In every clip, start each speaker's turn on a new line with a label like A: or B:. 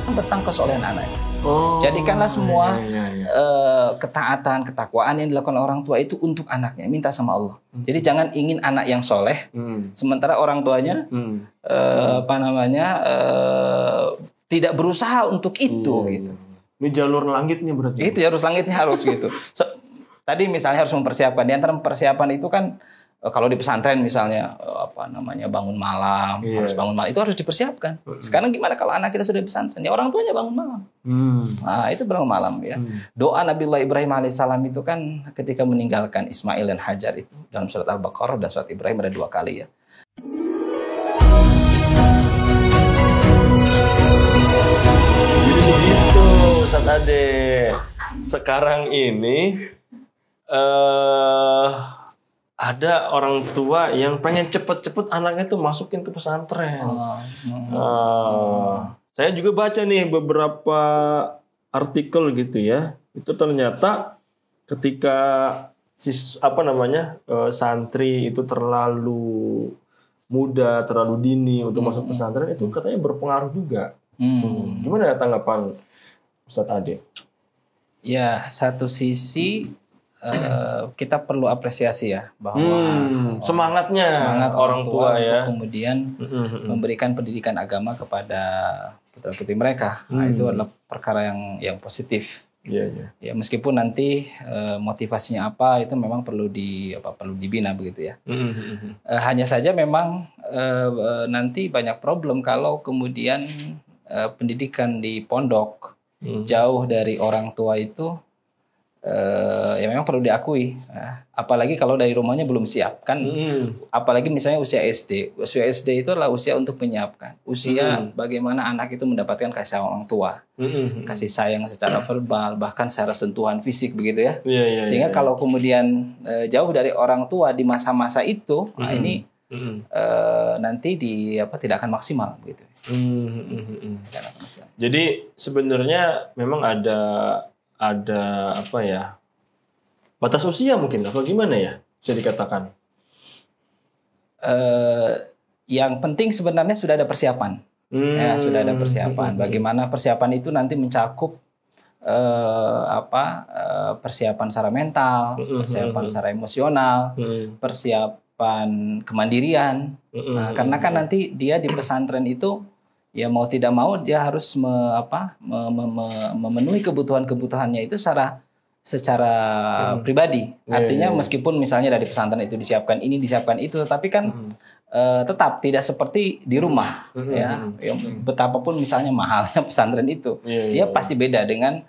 A: kan tentang kesolehan anak.
B: Oh,
A: Jadikanlah semua
B: iya.
A: ketaatan, ketakwaan yang dilakukan orang tua itu untuk anaknya, minta sama Allah. Jadi jangan ingin anak yang soleh, sementara orang tuanya tidak berusaha untuk itu. Gitu.
B: Ini jalur langitnya berarti.
A: Itu jalur langitnya harus gitu. Tadi misalnya harus mempersiapkan. Di antara persiapan itu kan kalau di pesantren misalnya bangun malam, harus bangun malam, itu harus dipersiapkan. Sekarang gimana kalau anak kita sudah di pesantren? Ya orang tuanya bangun malam. Nah, itu bangun malam ya. Doa Nabiullah Ibrahim alaihissalam itu kan ketika meninggalkan Ismail dan Hajar itu dalam surat Al-Baqarah dan surat Ibrahim ada 2 kali ya.
B: Begitu, Ustaz Ade. Sekarang ini ada orang tua yang pengen cepet-cepet anaknya tuh masukin ke pesantren. Saya juga baca nih beberapa artikel gitu ya. Itu ternyata ketika santri itu terlalu muda, terlalu dini untuk masuk pesantren, itu katanya berpengaruh juga. Gimana ya tanggapan Ustaz Ade?
A: Ya, satu sisi kita perlu apresiasi ya bahwa
B: semangat orang tua ya
A: untuk kemudian memberikan pendidikan agama kepada putra-putri mereka. Nah, itu adalah perkara yang positif. Ya, meskipun nanti motivasinya apa itu memang perlu dibina begitu ya. Hanya saja memang nanti banyak problem kalau kemudian pendidikan di pondok jauh dari orang tua itu ya memang perlu diakui, apalagi kalau dari rumahnya belum siap kan, apalagi misalnya usia SD itu adalah usia untuk menyiapkan usia bagaimana anak itu mendapatkan kasih sayang orang tua, kasih sayang secara verbal bahkan secara sentuhan fisik begitu ya, sehingga kalau kemudian jauh dari orang tua di masa-masa itu, nah ini nanti tidak akan maksimal begitu.
B: Jadi sebenarnya memang ada batas usia mungkin atau gimana ya bisa dikatakan?
A: Yang penting sebenarnya sudah ada persiapan. Sudah ada persiapan. Bagaimana persiapan itu nanti mencakup persiapan secara mental, persiapan secara emosional, persiapan kemandirian. Nah, karena kan nanti dia di pesantren itu ya mau tidak mau dia harus memenuhi kebutuhannya itu secara pribadi. Artinya meskipun misalnya dari pesantren itu disiapkan ini, disiapkan itu, tetapi kan tetap tidak seperti di rumah. Betapapun misalnya mahalnya pesantren itu, dia pasti beda dengan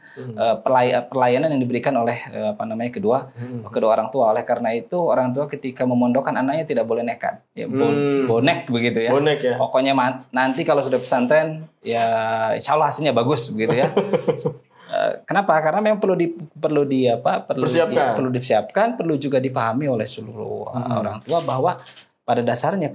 A: pelayanan yang diberikan oleh kedua orang tua. Oleh karena itu orang tua ketika memondokkan anaknya tidak boleh nekat. Bonek begitu ya.
B: Bonek ya.
A: Pokoknya nanti kalau sudah pesantren ya insya Allah hasilnya bagus begitu ya. Kenapa? Karena memang perlu disiapkan, perlu juga dipahami oleh seluruh orang tua bahwa pada dasarnya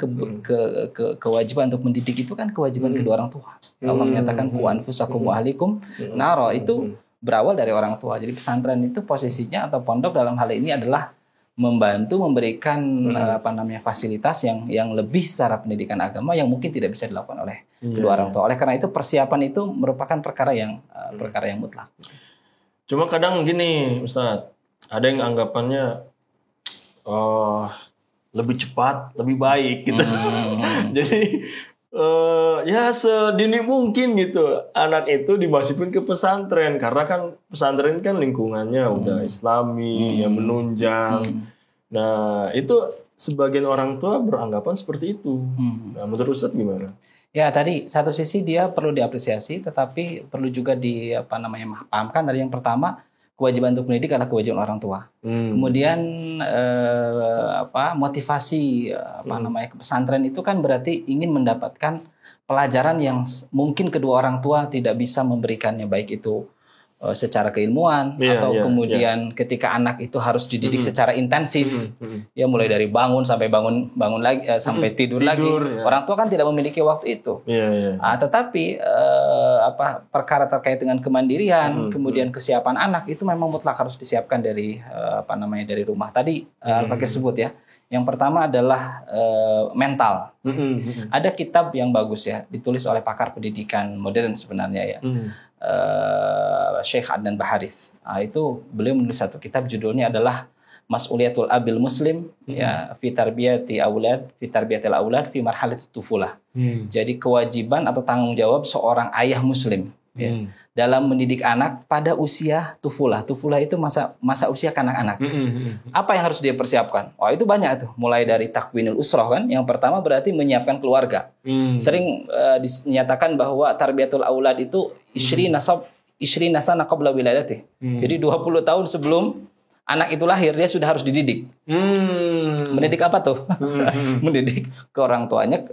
A: kewajiban untuk mendidik itu kan kewajiban kedua orang tua. Allah menyatakan qu anfusakum wa ahlikum naro, itu berawal dari orang tua. Jadi pesantren itu posisinya atau pondok dalam hal ini adalah membantu memberikan fasilitas yang lebih secara pendidikan agama yang mungkin tidak bisa dilakukan oleh kedua orang tua. Oleh karena itu persiapan itu merupakan perkara yang mutlak.
B: Cuma kadang gini Ustaz, ada yang anggapannya lebih cepat, lebih baik gitu. Jadi ya sedini mungkin gitu anak itu dimasukin ke pesantren, karena kan pesantren kan lingkungannya udah Islami, yang menunjang. Nah itu sebagian orang tua beranggapan seperti itu. Nah menurut Ustaz gimana?
A: Ya tadi satu sisi dia perlu diapresiasi, tetapi perlu juga pahamkan dari yang pertama, kewajiban untuk mendidik adalah kewajiban orang tua. Kemudian motivasi ke pesantren itu kan berarti ingin mendapatkan pelajaran yang mungkin kedua orang tua tidak bisa memberikannya, baik itu secara keilmuan atau kemudian ketika anak itu harus dididik secara intensif, ya mulai dari bangun sampai bangun lagi sampai tidur lagi. Orang tua kan tidak memiliki waktu itu. Tetapi perkara terkait dengan kemandirian, kemudian kesiapan anak itu memang mutlak harus disiapkan dari dari rumah. Tadi Al-Fakir sebut ya, Yang pertama adalah mental. Ada kitab yang bagus ya, ditulis oleh pakar pendidikan modern sebenarnya ya. Syekh Adnan Baharith. Itu beliau menulis satu kitab, judulnya adalah Mas'uliyatul Abil Muslim ya fi tarbiyatil aulad fi marhalatit tufulah. Jadi kewajiban atau tanggung jawab seorang ayah muslim ya, dalam mendidik anak pada usia tufulah. Tufulah itu masa usia kanak-kanak. Apa yang harus dia persiapkan? Oh, itu banyak tuh. Mulai dari takwinul usrah kan. Yang pertama berarti menyiapkan keluarga. Sering dinyatakan bahwa tarbiyatul aulad itu ishri nasana qabla wiladati. Jadi 20 tahun sebelum anak itu lahir dia sudah harus dididik. Mendidik apa tuh? Mendidik ke orang tuanya,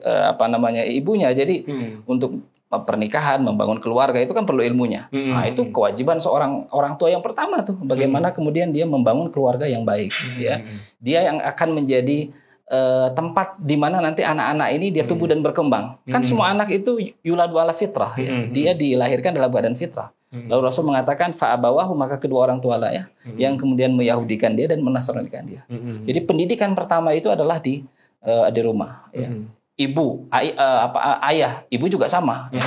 A: ibunya. Jadi untuk pernikahan, membangun keluarga itu kan perlu ilmunya. Nah, itu kewajiban seorang orang tua yang pertama tuh. Bagaimana kemudian dia membangun keluarga yang baik. Ya, dia yang akan menjadi tempat di mana nanti anak-anak ini dia tumbuh dan berkembang. Kan semua anak itu yuladu ala fitrah. Ya. Dia dilahirkan dalam badan fitrah. Lalu Rasul mengatakan fa'abawahu, maka kedua orang tua lah ya, yang kemudian meyahudikan dia dan menasranikan dia. Jadi pendidikan pertama itu adalah di rumah. Ya. Ibu, ayah, ibu juga sama. Ya.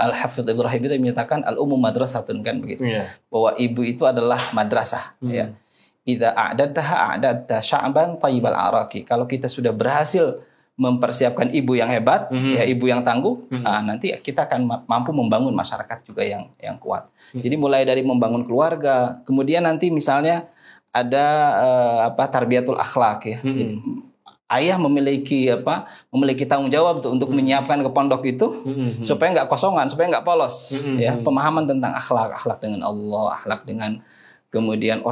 A: Al-Hafidz Ibrahim itu menyatakan al-ummu madrasatun kan begitu. Bahwa ibu itu adalah madrasah. Ya. Idza a'dadta sya'ban thayyibal araqi. Kalau kita sudah berhasil mempersiapkan ibu yang hebat, ya ibu yang tangguh, nanti kita akan mampu membangun masyarakat juga yang kuat. Jadi mulai dari membangun keluarga, kemudian nanti misalnya ada tarbiyatul akhlak ya. Jadi, ayah memiliki tanggung jawab tuh untuk menyiapkan ke pondok itu supaya nggak kosongan, supaya nggak polos, ya pemahaman tentang akhlak dengan Allah, akhlak dengan kemudian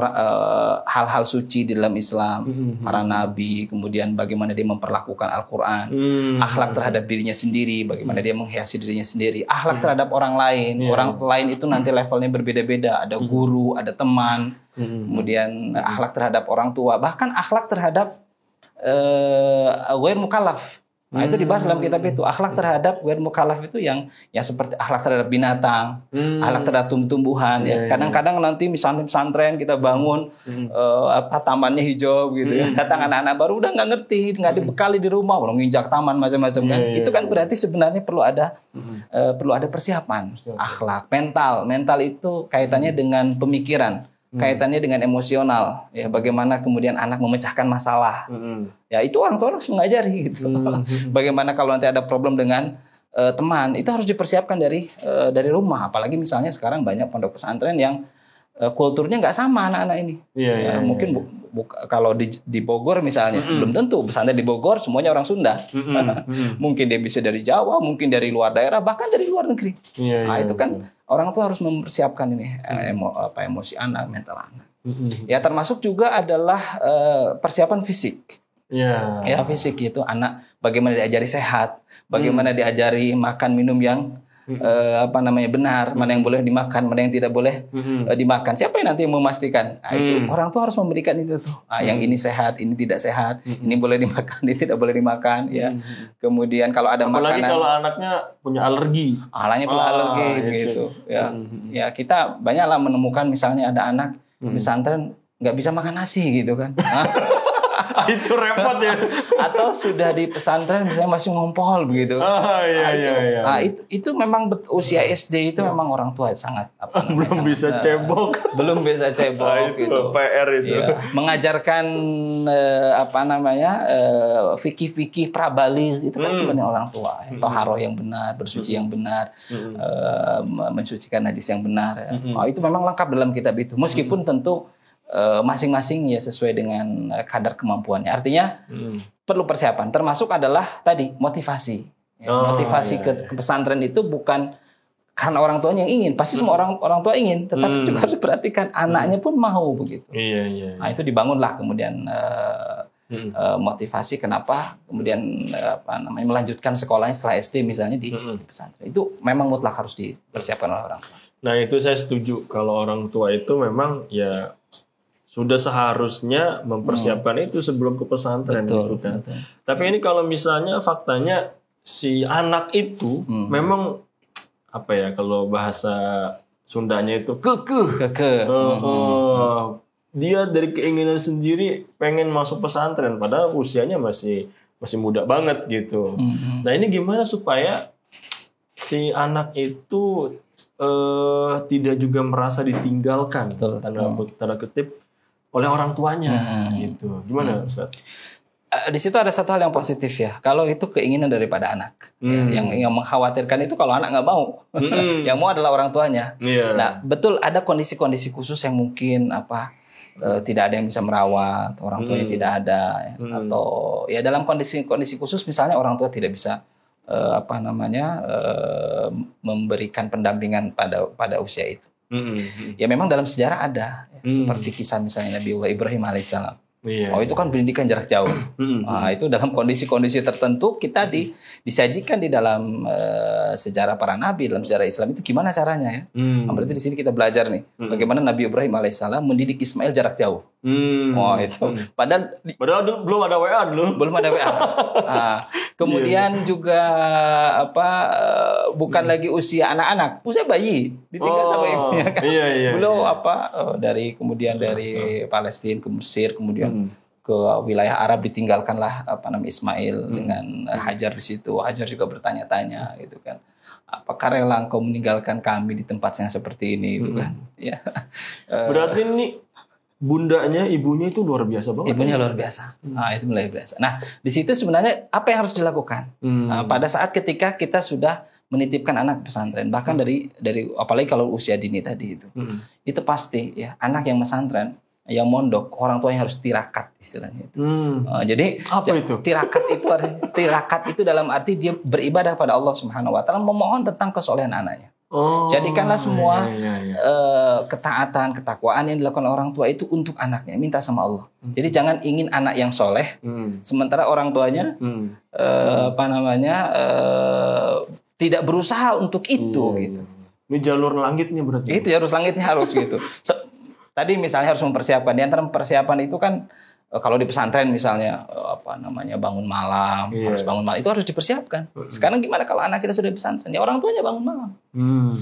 A: hal-hal suci di dalam Islam, para nabi, kemudian bagaimana dia memperlakukan Al-Quran, akhlak terhadap dirinya sendiri, bagaimana dia menghiasi dirinya sendiri, akhlak terhadap orang lain. Orang lain itu nanti levelnya berbeda-beda, ada guru, ada teman, kemudian akhlak terhadap orang tua, bahkan akhlak terhadap ghair mukallaf. Nah, itu dibahas dalam kitab itu. Akhlak terhadap ghair mukallaf itu yang seperti akhlak terhadap binatang, akhlak terhadap tumbuh-tumbuhan. Ya. Kadang-kadang nanti misalnya pesantren kita bangun tamannya hijau gitu ya. Datang anak-anak baru udah nggak ngerti, nggak dibekali di rumah, belum nginjak taman macam-macam kan. Itu kan berarti sebenarnya perlu ada persiapan. Akhlak, mental itu kaitannya dengan pemikiran. Kaitannya dengan emosional, ya bagaimana kemudian anak memecahkan masalah, ya itu orang tua harus mengajari gitu. Bagaimana kalau nanti ada problem dengan teman, itu harus dipersiapkan dari rumah. Apalagi misalnya sekarang banyak pondok pesantren yang kulturnya nggak sama anak-anak ini. Mungkin kalau di Bogor misalnya, belum tentu pesantren di Bogor semuanya orang Sunda. Mungkin dia bisa dari Jawa, mungkin dari luar daerah, bahkan dari luar negeri. Itu kan orang tua harus mempersiapkan ini emosi anak, mental anak. Ya termasuk juga adalah persiapan fisik. Ya fisik itu anak bagaimana diajari sehat, bagaimana diajari makan minum yang benar, mana yang boleh dimakan, mana yang tidak boleh dimakan. Siapa yang nanti memastikan? Itu orang tua harus memberikan itu tuh. Yang ini sehat, ini tidak sehat, ini boleh dimakan, ini tidak boleh dimakan. Ya. Kemudian kalau ada
B: apalagi
A: makanan,
B: kalau anaknya punya alergi,
A: anaknya punya alergi, gitu. Ya kita banyaklah menemukan misalnya ada anak pesantren nggak bisa makan nasi gitu kan.
B: Itu repot ya.
A: Atau sudah di pesantren misalnya masih ngompol begitu. Itu memang usia SD itu memang orang tua sangat
B: belum bisa cebok.
A: Belum bisa cebok gitu.
B: PR itu.
A: Ya. Mengajarkan fikih-fikih prabaligh itu kan banyak orang tua. Toharoh yang benar, bersuci yang benar, mensucikan najis yang benar. Itu memang lengkap dalam kitab itu. Meskipun tentu masing-masing ya sesuai dengan kadar kemampuannya. Artinya perlu persiapan. Termasuk adalah tadi motivasi. Motivasi ke pesantren itu bukan karena orang tuanya yang ingin. Pasti semua orang tua ingin, tetapi juga harus diperhatikan anaknya pun mau begitu. Nah, itu dibangunlah kemudian motivasi kenapa kemudian melanjutkan sekolahnya setelah SD misalnya di pesantren. Itu memang mutlak harus dipersiapkan oleh orang tua.
B: Nah, itu saya setuju kalau orang tua itu memang ya sudah seharusnya mempersiapkan itu sebelum ke pesantren gitu kan. Betul. Tapi ini kalau misalnya faktanya si anak itu memang kalau bahasa Sundanya itu kekeh. dia dari keinginan sendiri pengen masuk pesantren padahal usianya masih muda banget gitu. Nah ini gimana supaya si anak itu tidak juga merasa ditinggalkan tanda kutip oleh orang tuanya gitu. Gimana Ustaz?
A: Di situ ada satu hal yang positif ya. Kalau itu keinginan daripada anak, ya, yang mengkhawatirkan itu kalau anak nggak mau, yang mau adalah orang tuanya.
B: Yeah.
A: Nah, betul ada kondisi-kondisi khusus yang mungkin tidak ada yang bisa merawat, orang tuanya tidak ada, ya. Atau ya dalam kondisi-kondisi khusus misalnya orang tua tidak bisa memberikan pendampingan pada usia itu. Ya memang dalam sejarah ada, ya, seperti kisah misalnya Nabiullah Ibrahim alaihissalam. Itu kan pendidikan jarak jauh. Nah, itu dalam kondisi-kondisi tertentu kita disajikan di dalam sejarah para nabi, dalam sejarah Islam itu gimana caranya ya. Nah, berarti di sini kita belajar nih bagaimana Nabi Ibrahim alaihissalam mendidik Ismail jarak jauh. Itu padahal
B: belum ada WA dulu.
A: Belum ada WA. Kemudian juga bukan lagi usia anak-anak, usia bayi ditinggal sama ibunya kan. Belum dari Palestina ke Mesir, kemudian ke wilayah Arab ditinggalkanlah Ismail dengan Hajar di situ. Hajar juga bertanya-tanya gitu kan. Apakah rela engkau meninggalkan kami di tempat yang seperti ini gitu kan. Ya.
B: Berarti ini bundanya, ibunya itu luar biasa banget.
A: Ibunya luar biasa. Itu luar biasa. Nah, di situ sebenarnya apa yang harus dilakukan? Pada saat ketika kita sudah menitipkan anak pesantren, bahkan dari apalagi kalau usia dini tadi itu. Itu pasti ya, anak yang pesantren, yang mondok, orang tuanya harus tirakat istilahnya itu. Jadi
B: apa itu?
A: Tirakat itu dalam arti dia beribadah pada Allah Subhanahu wa taala, memohon tentang kesolehan anaknya. Jadikanlah semua ketaatan, ketakwaan yang dilakukan orang tua itu untuk anaknya, minta sama Allah. Jadi jangan ingin anak yang soleh, sementara orang tuanya tidak berusaha untuk itu. Gitu.
B: Ini jalur langitnya berarti.
A: Itu jalur langitnya harus gitu. Tadi misalnya harus mempersiapkan. Di antara persiapan itu kan kalau di pesantren misalnya bangun malam, harus bangun malam, itu harus dipersiapkan. Sekarang gimana kalau anak kita sudah di pesantren? Ya orang tuanya bangun malam.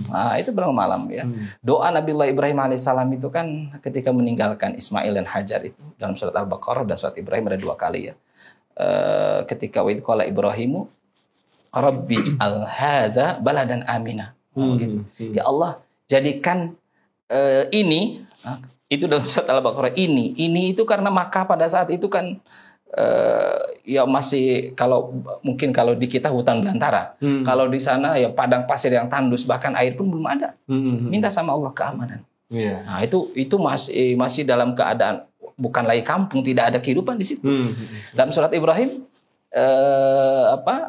A: Nah, itu bangun malam ya. Doa Nabiullah Ibrahim alaihissalam itu kan ketika meninggalkan Ismail dan Hajar itu dalam surat Al-Baqarah dan surat Ibrahim ada 2 kali ya. Ketika wa idh qala Ibrahimu Rabbi ij'al hadza baladan amina. Gitu. Ya Allah, jadikan ini itu dalam surat Al-Baqarah ini itu karena Makkah pada saat itu kan ya masih mungkin kalau di kita hutan belantara. Kalau di sana ya padang pasir yang tandus, bahkan air pun belum ada. Minta sama Allah keamanan. Nah, itu masih dalam keadaan bukan lagi kampung, tidak ada kehidupan di situ. Dalam surat Ibrahim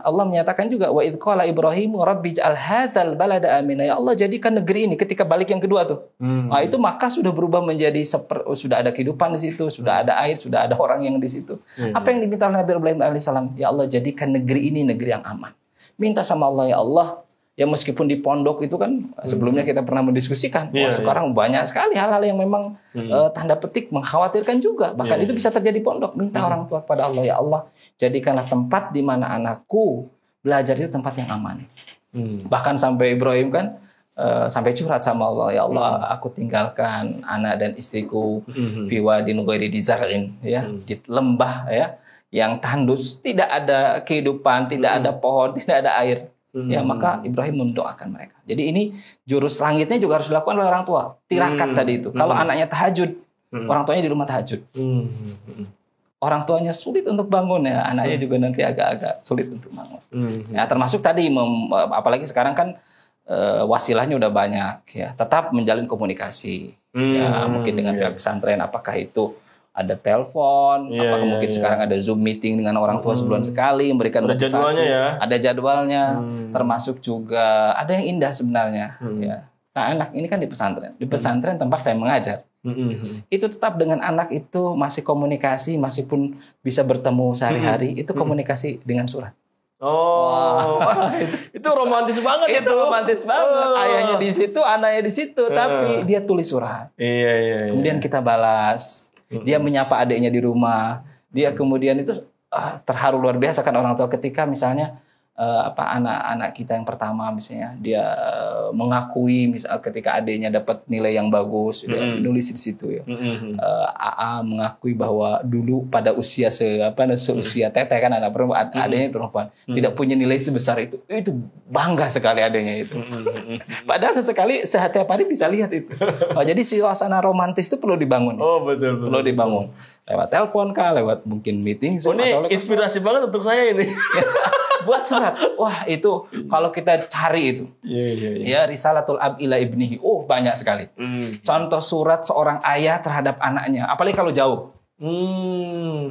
A: Allah menyatakan juga wa idz qala Ibrahim rabbi ij'al hadzal balada amina. Ya Allah, jadikan negeri ini, ketika balik yang kedua tuh. Itu Makkah sudah berubah menjadi sudah ada kehidupan di situ, sudah ada air, sudah ada orang yang di situ. Apa yang diminta oleh Nabi Ibrahim alaihissalam? Ya Allah, jadikan negeri ini negeri yang aman. Minta sama Allah, ya Allah, ya meskipun di pondok itu kan sebelumnya kita pernah mendiskusikan, sekarang banyak sekali hal-hal yang memang tanda petik mengkhawatirkan juga. Bahkan itu bisa terjadi pondok. Minta orang tua kepada Allah, ya Allah, jadikanlah tempat di mana anakku belajar itu tempat yang aman. Bahkan sampai Ibrahim kan sampai curhat sama Allah, ya Allah, aku tinggalkan anak dan istriku fi wadin ghairi dizar'in, ya, di lembah ya yang tandus, tidak ada kehidupan, tidak ada pohon, tidak ada air. Ya, maka Ibrahim mendoakan mereka. Jadi ini jurus langitnya juga harus dilakukan oleh orang tua. Tirakat tadi itu. Kalau anaknya tahajud, orang tuanya di rumah tahajud. Orang tuanya sulit untuk bangun ya, anaknya juga nanti agak-agak sulit untuk bangun. Ya, termasuk tadi apalagi sekarang kan wasilahnya udah banyak ya. Tetap menjalin komunikasi. Ya, mungkin dengan pihak pesantren, apakah itu ada telepon, apakah mungkin sekarang ada Zoom meeting dengan orang tua sebulan sekali, memberikan motivasi. Jadwalnya ya. Ada jadwalnya, termasuk juga ada yang indah sebenarnya. Ya. Nah, anak ini kan di pesantren. Di pesantren tempat saya mengajar. Itu tetap dengan anak itu masih komunikasi, masih pun bisa bertemu sehari-hari, itu komunikasi dengan surat.
B: Itu romantis banget.
A: Itu romantis banget. Ayahnya di situ, anaknya di situ, tapi dia tulis surat. Kemudian kita balas. Dia menyapa adiknya di rumah. Dia kemudian itu terharu luar biasa kan orang tua ketika misalnya anak-anak kita yang pertama misalnya dia mengakui misal ketika adiknya dapat nilai yang bagus, dia menulis di situ ya. AA mengakui bahwa dulu pada usia seusia teteh kan anak perempuan, adiknya perempuan tidak punya nilai sebesar itu bangga sekali adiknya itu. Padahal sesekali setiap hari bisa lihat itu. Jadi suasana romantis itu perlu dibangun.
B: Oh betul.
A: Perlu dibangun lewat telepon kah, lewat mungkin meeting.
B: Ini inspirasi banget untuk saya ini.
A: Buat surat. Wah, itu kalau kita cari itu. Ya, Risalatul Ab ila Ibnihi. Banyak sekali. Contoh surat seorang ayah terhadap anaknya. Apalagi kalau jauh.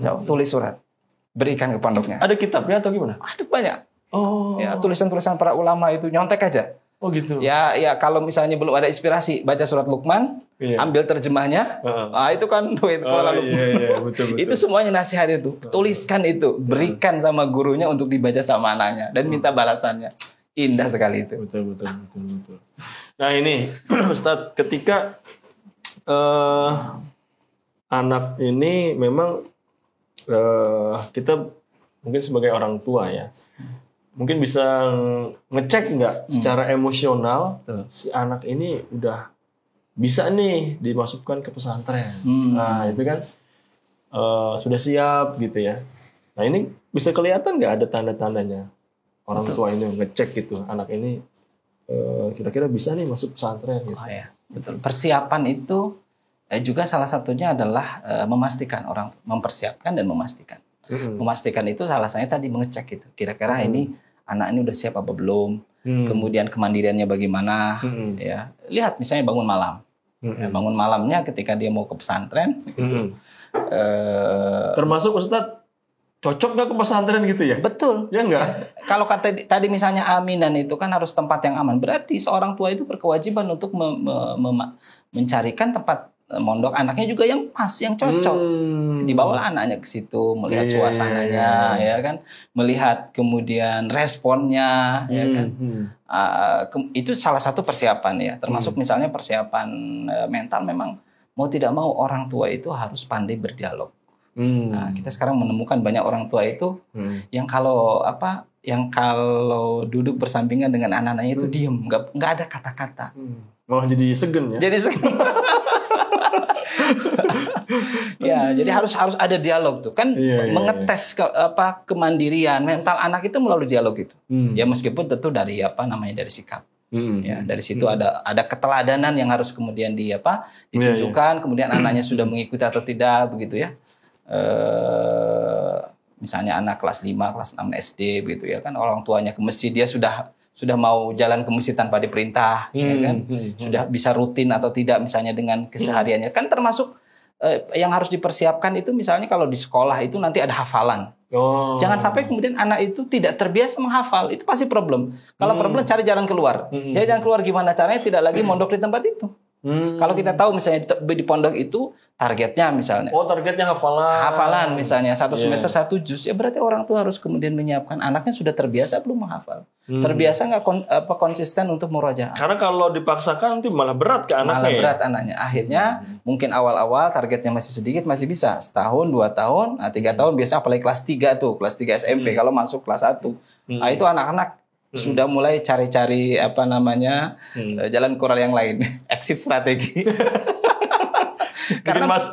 A: Jauh, tulis surat. Berikan ke pondoknya.
B: Ada kitabnya atau gimana?
A: Ada banyak.
B: Oh.
A: Ya, tulisan-tulisan para ulama itu nyontek aja.
B: Oh gitu.
A: Ya kalau misalnya belum ada inspirasi, baca surat Luqman, ambil terjemahnya. Itu kan Luqman.
B: Iya, betul.
A: Itu semuanya nasihat itu. Tuliskan itu, berikan sama gurunya untuk dibaca sama anaknya dan minta balasannya. Indah sekali itu.
B: Betul. Nah, ini Ustadz, ketika anak ini memang kita mungkin sebagai orang tua ya, mungkin bisa ngecek nggak secara emosional si anak ini udah bisa nih dimasukkan ke pesantren. Nah itu kan sudah siap gitu ya. Nah ini bisa kelihatan nggak ada tanda-tandanya orang tua ini ngecek gitu anak ini kira-kira bisa nih masuk pesantren gitu.
A: Oh ya, betul. Persiapan itu juga salah satunya adalah memastikan, orang mempersiapkan dan memastikan. Memastikan itu salah satunya tadi mengecek itu. Kira-kira ini anak ini udah siap apa belum? Kemudian kemandiriannya bagaimana? Ya, lihat misalnya bangun malam. Bangun malamnya ketika dia mau ke pesantren.
B: Termasuk Ustadz cocok nggak ke pesantren gitu ya?
A: Betul.
B: Ya enggak?
A: Kalau kata tadi misalnya aminan itu kan harus tempat yang aman. Berarti seorang tua itu berkewajiban untuk mencarikan tempat mondok anaknya juga yang pas, yang cocok. Dibawalah anaknya ke situ, melihat suasananya, ya kan, melihat kemudian responnya, ya kan. Itu salah satu persiapan ya. Termasuk misalnya persiapan mental, memang mau tidak mau orang tua itu harus pandai berdialog. Nah, kita sekarang menemukan banyak orang tua itu yang kalau duduk bersampingan dengan anak-anaknya itu diem, nggak ada kata-kata.
B: Malah jadi segen ya.
A: Jadi segen. Ya, jadi harus ada dialog tuh kan, mengetes kemandirian mental anak itu melalui dialog itu. Ya meskipun tentu dari dari sikap. Ya, dari situ ada keteladanan yang harus kemudian ditunjukkan, kemudian anaknya sudah mengikuti atau tidak begitu ya. Misalnya anak kelas 5, kelas 6 SD begitu ya kan, orang tuanya ke masjid, dia sudah mau jalan ke masjid tanpa diperintah, ya kan? Sudah bisa rutin atau tidak misalnya dengan kesehariannya. Kan termasuk yang harus dipersiapkan itu misalnya kalau di sekolah itu nanti ada hafalan. Jangan sampai kemudian anak itu tidak terbiasa menghafal, itu pasti problem. Kalau problem cari jalan keluar. Jadi jalan keluar gimana caranya, tidak lagi mondok di tempat itu. Kalau kita tahu misalnya di pondok itu targetnya misalnya.
B: Targetnya hafalan
A: misalnya 1 semester 1 juz. Ya berarti orang tua harus kemudian menyiapkan anaknya sudah terbiasa belum menghafal. Terbiasa nggak konsisten untuk murojaah.
B: Karena kalau dipaksakan nanti malah berat ke anaknya.
A: Malah berat anaknya. Akhirnya mungkin awal-awal targetnya masih sedikit, masih bisa setahun, 2 tahun, 3 tahun biasa, apalagi kelas 3 tuh, kelas 3 SMP kalau masuk kelas 1. Nah, itu anak-anak sudah mulai cari-cari jalan keluar yang lain, exit strategi.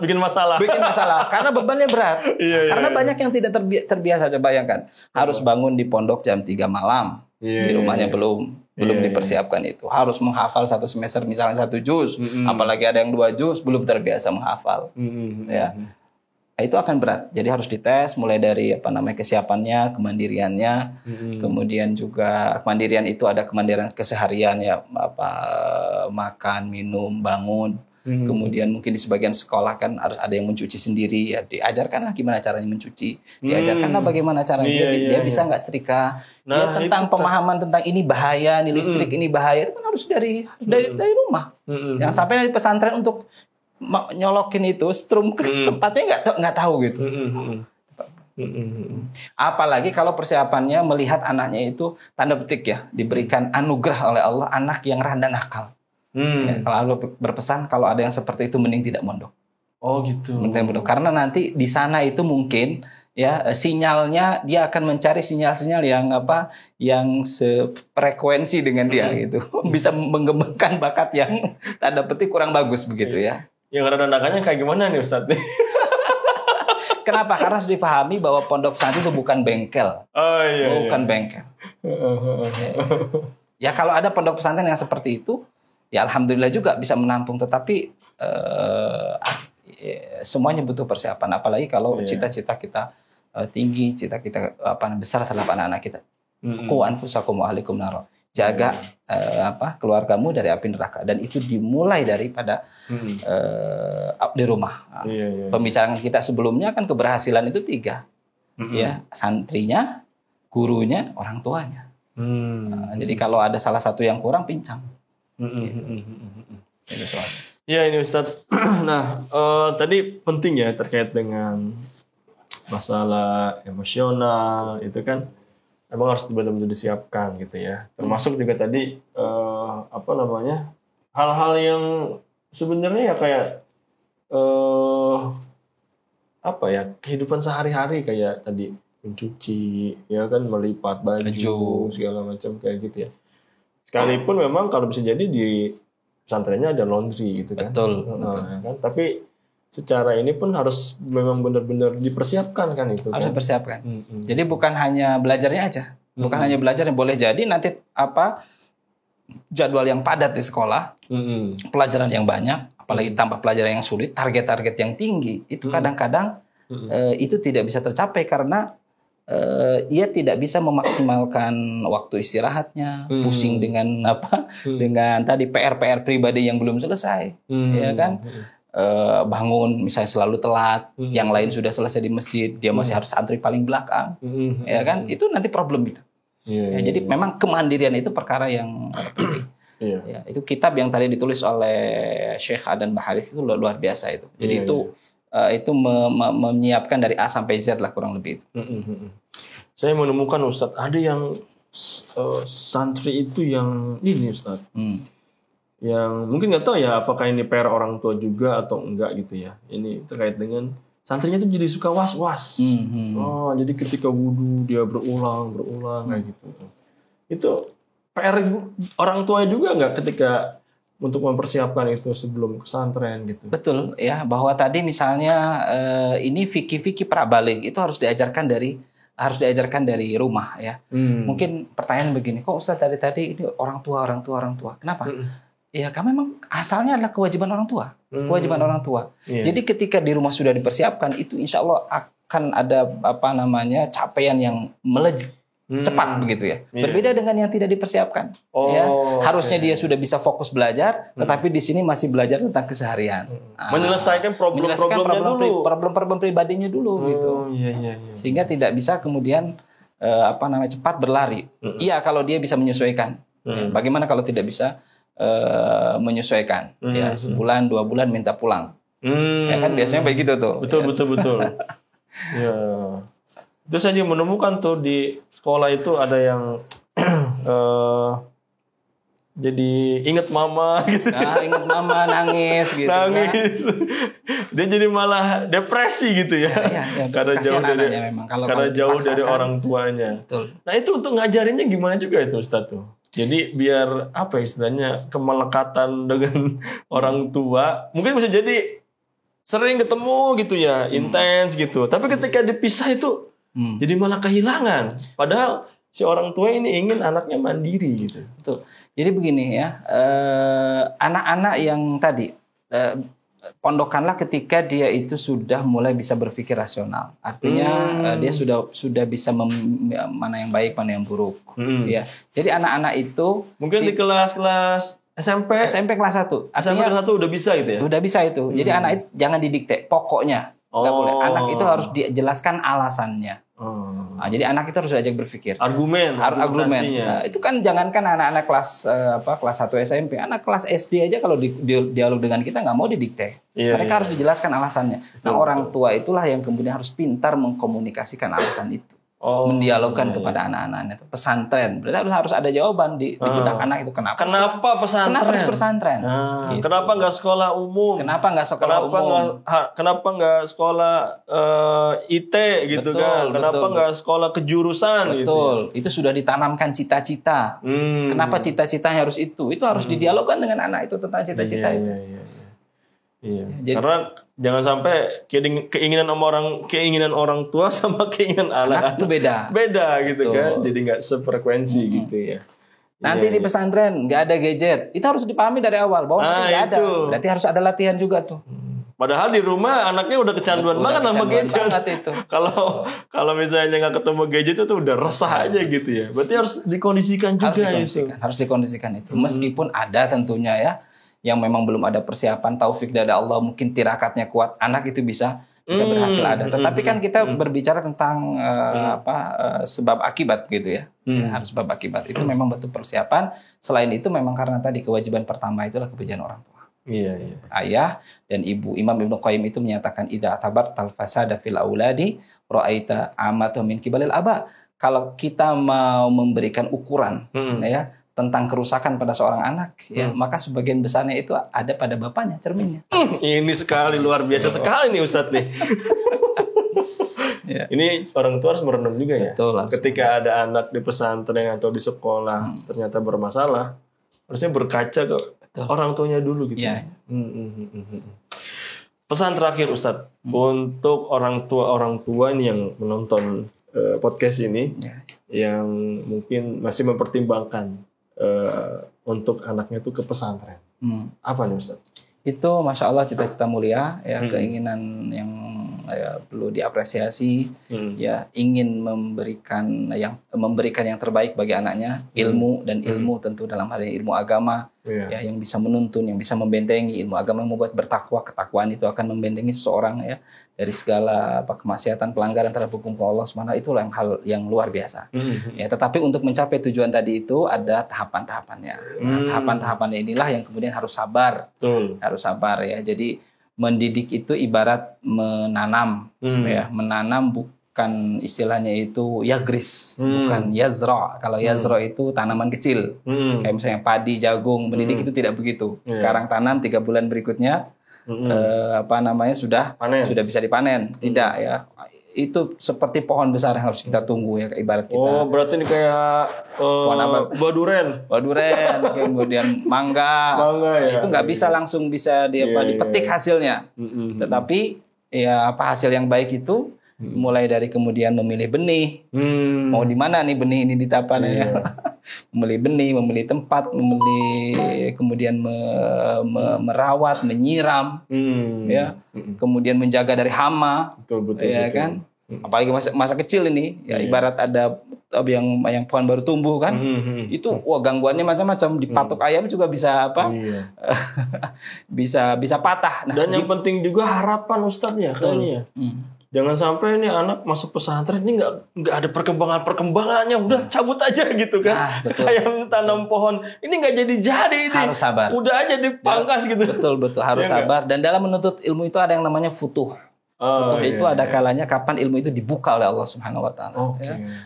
B: bikin masalah.
A: Bikin masalah karena bebannya berat. Karena banyak yang tidak terbiasa. Coba bayangkan, harus bangun di pondok jam 3 malam. Di rumahnya belum dipersiapkan itu. Harus menghafal 1 semester misalnya 1 juz, apalagi ada yang 2 juz, belum terbiasa menghafal. Ya. Itu akan berat. Jadi harus dites mulai dari kesiapannya, kemandiriannya. Kemudian juga kemandirian itu ada kemandirian keseharian ya, makan, minum, bangun. Kemudian mungkin di sebagian sekolah kan harus ada yang mencuci sendiri ya, diajarkanlah gimana caranya mencuci. Diajarkanlah bagaimana caranya dia bisa nggak setrika. Dia tentang pemahaman tentang ini bahaya, ini listrik ini bahaya, itu kan harus dari rumah. Jangan sampai dari pesantren untuk nyolokin itu strum ke tempatnya nggak tahu gitu. Apalagi kalau persiapannya melihat anaknya itu tanda petik ya, diberikan anugerah oleh Allah anak yang rada nakal. Ya, kalau Allah berpesan kalau ada yang seperti itu mending tidak mondok.
B: Oh gitu.
A: Mending mondok karena nanti di sana itu mungkin ya sinyalnya dia akan mencari sinyal-sinyal yang sefrekuensi dengan dia gitu. Bisa mengembangkan bakat yang tanda petik kurang bagus begitu ya.
B: Yang ada nakanya kayak gimana nih Ustadz?
A: Kenapa? Karena harus dipahami bahwa pondok pesantren itu bukan bengkel. Bukan bengkel. Ya kalau ada pondok pesantren yang seperti itu, ya alhamdulillah juga bisa menampung, tetapi semuanya butuh persiapan, apalagi kalau cita-cita kita tinggi, cita-cita besar terhadap anak-anak kita. Qu anfusakum wa ahlikum nar. Jaga keluargamu dari api neraka, dan itu dimulai daripada di rumah. Pembicaraan kita sebelumnya kan keberhasilan itu 3. Ya, santrinya, gurunya, orang tuanya. Jadi kalau ada salah satu yang kurang, pincang.
B: Ya ini Ustadz. Nah, tadi penting ya terkait dengan masalah emosional itu kan emang harus benar-benar disiapkan gitu ya. Termasuk juga tadi hal-hal yang sebenarnya ya kayak kehidupan sehari-hari kayak tadi mencuci, ya kan, melipat baju segala macam kayak gitu ya. Sekalipun memang kalau bisa jadi di pesantrennya ada laundry gitu kan.
A: Betul.
B: Ya kan? Tapi secara ini pun harus memang benar-benar dipersiapkan kan itu.
A: Harus dipersiapkan. Jadi bukan hanya belajarnya aja. Bukan hanya belajarnya, boleh jadi nanti jadwal yang padat di sekolah, pelajaran yang banyak, apalagi tambah pelajaran yang sulit, target-target yang tinggi, itu kadang-kadang itu tidak bisa tercapai karena ia tidak bisa memaksimalkan waktu istirahatnya, pusing dengan dengan tadi PR pribadi yang belum selesai, ya kan? Bangun misalnya selalu telat, yang lain sudah selesai di masjid, dia masih harus antri paling belakang, ya kan? Itu nanti problem itu. Jadi memang kemandirian itu perkara yang penting. Ya, itu kitab yang tadi ditulis oleh Syekh Adan Baharith itu luar biasa itu. Jadi itu menyiapkan dari A sampai Z lah kurang lebih itu.
B: Saya menemukan Ustadz, ada yang santri itu yang ini Ustadz, yang mungkin nggak tahu ya apakah ini PR orang tua juga atau enggak gitu ya. Ini terkait dengan santrinya itu jadi suka was-was. Jadi ketika wudhu dia berulang kayak gitu. Itu PR orang tua juga nggak ketika untuk mempersiapkan itu sebelum pesantren gitu.
A: Betul ya, bahwa tadi misalnya ini fikih prabalik itu harus diajarkan dari rumah ya. Mungkin pertanyaan begini, kok Ustaz tadi ini orang tua. Kenapa? Ya karena memang asalnya adalah kewajiban orang tua. Jadi ketika di rumah sudah dipersiapkan, itu insya Allah akan ada capaian yang melejit. Cepat begitu ya. Berbeda dengan yang tidak dipersiapkan. Harusnya dia sudah bisa fokus belajar, tetapi di sini masih belajar tentang keseharian.
B: Menyelesaikan
A: problem pribadinya dulu gitu. Sehingga tidak bisa kemudian cepat berlari. Iya kalau dia bisa menyesuaikan. Bagaimana kalau tidak bisa menyesuaikan? Ya sebulan 2 bulan minta pulang. Ya kan biasanya begitu tuh.
B: Betul. Ya. Terus saya menemukan tuh di sekolah itu ada yang jadi inget mama gitu.
A: Inget mama nangis gitu.
B: Dia jadi malah depresi gitu ya. Karena jauh dari orang tuanya.
A: Betul.
B: Nah itu untuk ngajarinnya gimana juga itu Ustadz tuh. Jadi biar istilahnya kemelekatan dengan orang tua. Mungkin bisa jadi sering ketemu gitu ya, intens gitu. Tapi ketika dipisah itu jadi malah kehilangan. Padahal si orang tua ini ingin anaknya mandiri gitu.
A: Betul. Jadi begini ya, anak-anak yang tadi pondokanlah ketika dia itu sudah mulai bisa berpikir rasional. Artinya dia sudah bisa mana yang baik, mana yang buruk. Ya. Jadi anak-anak itu
B: mungkin di kelas SMP
A: kelas 1.
B: SMP kelas 1 udah bisa gitu ya?
A: Udah bisa itu. Jadi anak itu jangan didikte pokoknya. Nggak boleh. Anak itu harus dijelaskan alasannya. Jadi anak itu harus diajak berpikir.
B: Argumen.
A: Nah, itu kan jangankan anak-anak kelas 1 SMP, anak kelas SD aja kalau dialog dengan kita nggak mau didikte. Mereka harus dijelaskan alasannya. Nah orang tua itulah yang kemudian harus pintar mengkomunikasikan alasan itu. mendialogkan kepada anak-anaknya itu pesantren. Berarti harus ada jawaban di benak anak itu kenapa
B: pesantren?
A: Kenapa harus pesantren?
B: Gitu. Kenapa nggak sekolah umum?
A: Kenapa nggak sekolah umum?
B: Kenapa nggak sekolah IT gitu kan? Kenapa nggak sekolah kejurusan?
A: Betul. Gitu. Itu sudah ditanamkan cita-cita. Kenapa cita-citanya harus itu? Itu harus didialogkan dengan anak itu tentang cita-cita itu.
B: Iya. Karena jangan sampai keinginan orang tua sama keinginan anak
A: itu beda
B: gitu kan. Jadi nggak sefrekuensi gitu ya.
A: Nanti di pesantren nggak ada gadget, itu harus dipahami dari awal bahwa nggak ada. Berarti harus ada latihan juga tuh.
B: Padahal di rumah anaknya udah kecanduan banget sama gadget. Kalau misalnya nggak ketemu gadget itu udah resah aja gitu ya. Berarti harus dikondisikan juga
A: harus dikondisikan itu. Meskipun ada tentunya ya yang memang belum ada persiapan, taufik dari Allah, mungkin tirakatnya kuat, anak itu bisa berhasil ada. Tetapi kan kita berbicara tentang sebab akibat gitu ya. Harus sebab akibat. Itu memang betul persiapan. Selain itu memang karena tadi kewajiban pertama itulah kebijakan orang tua.
B: Iya.
A: Ayah dan ibu. Imam Ibnu Qayyim itu menyatakan idza atabartal fasada fil auladi ra'aita amatu min kibalil aba. Kalau kita mau memberikan ukuran ya tentang kerusakan pada seorang anak, ya maka sebagian besarnya itu ada pada bapaknya, cerminnya.
B: Ini sekali luar biasa sekali nih Ustadz nih. Ya. Ini orang tua harus merenung juga ya.
A: Betul,
B: ketika ada anak di pesantren atau di sekolah ternyata bermasalah, harusnya berkaca ke orang tuanya dulu gitu.
A: Ya.
B: Pesan terakhir Ustadz untuk orang tua ini yang menonton podcast ini, yang mungkin masih mempertimbangkan untuk anaknya itu ke pesantren. Apa nih Ustaz?
A: Itu Masya Allah cita-cita mulia ya, keinginan yang perlu diapresiasi, ya ingin memberikan yang terbaik bagi anaknya, ilmu dan ilmu tentu dalam hal ini ilmu agama ya, yang bisa menuntun, yang bisa membentengi. Ilmu agama yang membuat bertakwa, ketakwaan itu akan membentengi seseorang ya dari segala kemaksiatan, pelanggaran terhadap hukum Allah Subhanahu. Itulah hal yang luar biasa. Ya, tetapi untuk mencapai tujuan tadi itu ada tahapan-tahapannya. Tahapan-tahapannya inilah yang kemudian harus sabar. Harus sabar ya. Jadi mendidik itu ibarat menanam ya, menanam bukan istilahnya itu yagris, bukan yazra. Kalau yazra itu tanaman kecil. Kayak misalnya padi, jagung, mendidik itu tidak begitu. Sekarang tanam 3 bulan berikutnya sudah bisa dipanen. Tidak ya, itu seperti pohon besar yang harus kita tunggu ya, ibarat kita.
B: Berarti ini kayak buah duren,
A: kemudian mangga ya. Itu nggak bisa langsung bisa dipetik hasilnya. Tetapi ya hasil yang baik itu mulai dari kemudian memilih benih, mau di mana nih benih ini ditapan ya. Memilih benih, memilih tempat, kemudian merawat, menyiram, ya, kemudian menjaga dari hama, betul. Kan, apalagi masa kecil ini, ya ibarat ada yang pohon baru tumbuh kan, itu gangguannya macam-macam, dipatok ayam juga bisa bisa patah. Nah,
B: dan yang penting juga harapan Ustadz ya, kayaknya. Jangan sampai ini anak masuk pesantren ini nggak ada perkembangannya, udah cabut aja gitu kan. Kayak tanam pohon ini nggak jadi ini.
A: Harus sabar.
B: Udah aja dipangkas gitu.
A: Betul harus sabar. Dan dalam menuntut ilmu itu ada yang namanya futuh. Futuh itu ada kalanya kapan ilmu itu dibuka oleh Allah Subhanahu Wa Taala.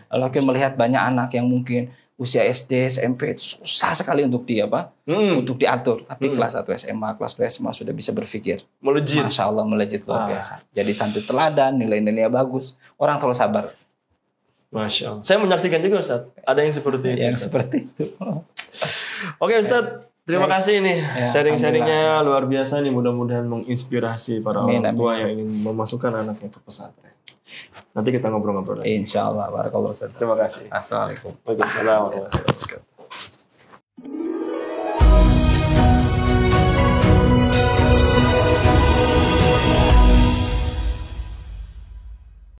A: Allah melihat banyak anak yang mungkin usia SD, SMP itu susah sekali untuk untuk diatur. Tapi kelas 1 SMA, kelas 2 SMA sudah bisa berpikir.
B: Melejit.
A: Masya Allah, melejit luar biasa. Jadi santri teladan, nilai-nilainya bagus. Orang terlalu sabar.
B: Masya Allah. Saya menyaksikan juga Ustaz. Ada yang seperti itu.
A: Yang seperti itu.
B: Oke Ustaz. Terima kasih nih. Sharing-sharingnya luar biasa nih. Mudah-mudahan menginspirasi para orang tua yang ingin memasukkan anaknya ke pesantren. Nanti kita ngobrol-ngobrol lagi.
A: Insya Allah. Barakallahu Ustaz.
B: Terima kasih.
A: Assalamualaikum.
B: Waalaikumsalam.